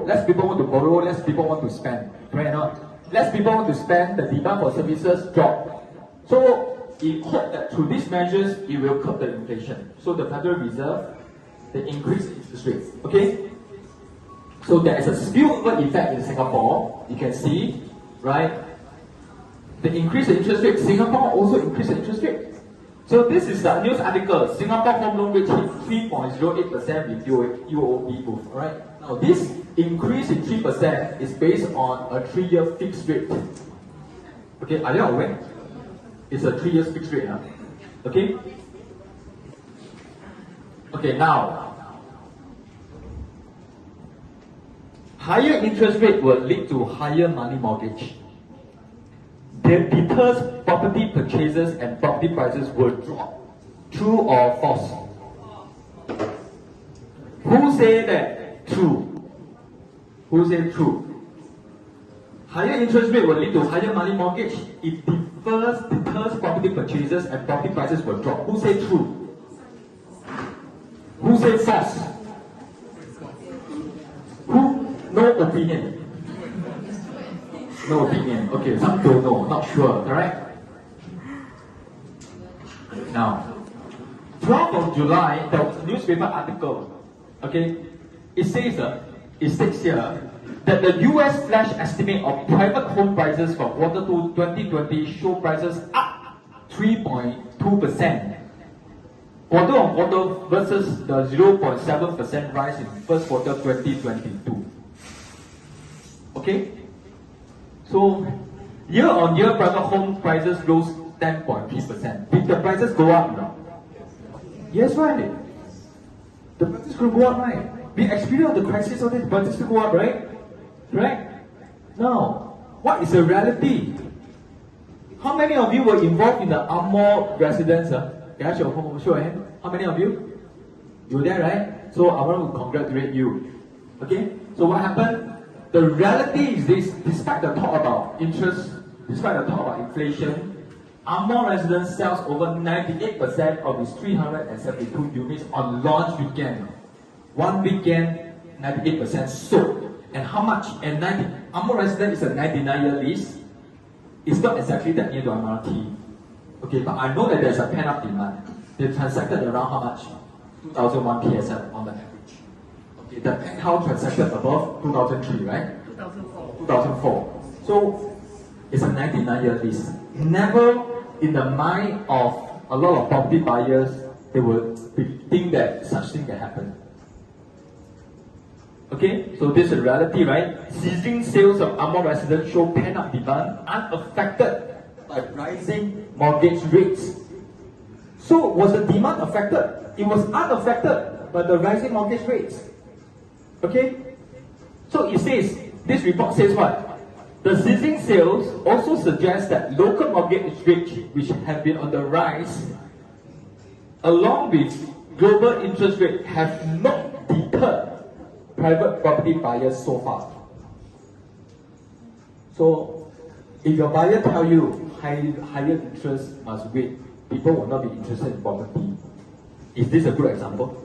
less people want to borrow, less people want to spend. Right or not? Less people want to spend, the demand for services drop. So it hoped that through these measures, it will curb the inflation. So the Federal Reserve, they increase interest rates. Okay? So there is a spillover effect in Singapore. You can see, right? The increase in interest rate, Singapore also increased the interest rate. So this is a news article. Singapore home loan rate hit 3.08% with UOB move. Alright? Now this increase in 3% is based on a 3-year fixed rate. Okay, are you aware? It's a 3-year fixed rate. Huh? Okay? Okay, now higher interest rate will lead to higher money mortgage. That deters property purchases and property prices will drop. True or false? Who say that? True. Who say true? Higher interest rate will lead to higher money mortgage. It deters property purchases and property prices will drop. Who say true? Who say false? Who? No opinion. No opinion. Okay, some don't know, not sure, alright? Now, 12th of July, the newspaper article, okay, it says here that the US flash estimate of private home prices for quarter 2 2020 show prices up 3.2%. Quarter on quarter versus the 0.7% rise in first quarter 2022. Okay? So, year on year private home prices rose 10.3%. Did the prices go up? No? Yes, right. The prices could go up, right? We experienced the crisis of the prices could go up, right? Right? Now, what is the reality? How many of you were involved in the Amor residence? Can I show a hand? How many of you? You were there, right? So I want to congratulate you. Okay? So what happened? The reality is this, despite the talk about interest, despite the talk about inflation, Amor residence sells over 98% of its 372 units on launch weekend. One weekend, 98% sold. And how much? And Amor residence is a 99-year lease. It's not exactly that near to MRT. Okay, but I know that there's a pent-up demand. They transacted around how much? 2001 PSM on the average. Okay, the penthouse transacted above 2003, right? 2004. So it's a 99-year lease. Never in the mind of a lot of property buyers, they would think that such thing can happen. Okay, so this is a reality, right? Seizing sales of Amor residents show pent-up demand unaffected by rising mortgage rates. So was the demand affected? It was unaffected by the rising mortgage rates. Okay? So it says, this report says what? The seizing sales also suggest that local mortgage rates, which have been on the rise, along with global interest rates, have not deterred private property buyers so far. So, if your buyer tell you higher interest must wait, people will not be interested in property. Is this a good example?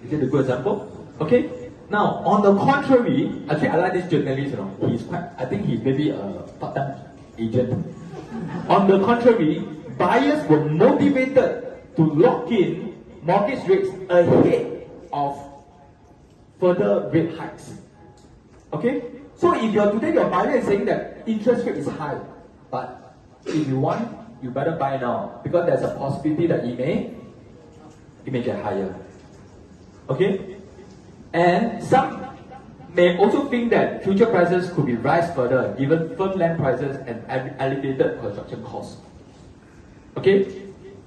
Is it a good example? Okay. Now, on the contrary, actually I like this journalist, he's quite, I think he's maybe a part-time agent. On the contrary, buyers were motivated to lock in mortgage rates ahead of further rate hikes. Okay? So if today your buyer is saying that interest rate is high, but if you want, you better buy now, because there's a possibility that it may get higher. Okay? And some may also think that future prices could be rise further given firm land prices and elevated construction costs. Okay?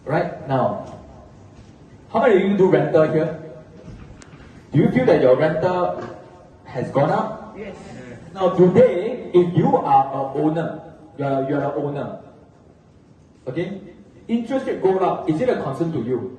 Right? Now, how many of you do rental here? Do you feel that your rental has gone up? Yes. Now today, if you are an owner, you are the owner, okay? Interest rate go up, is it a concern to you?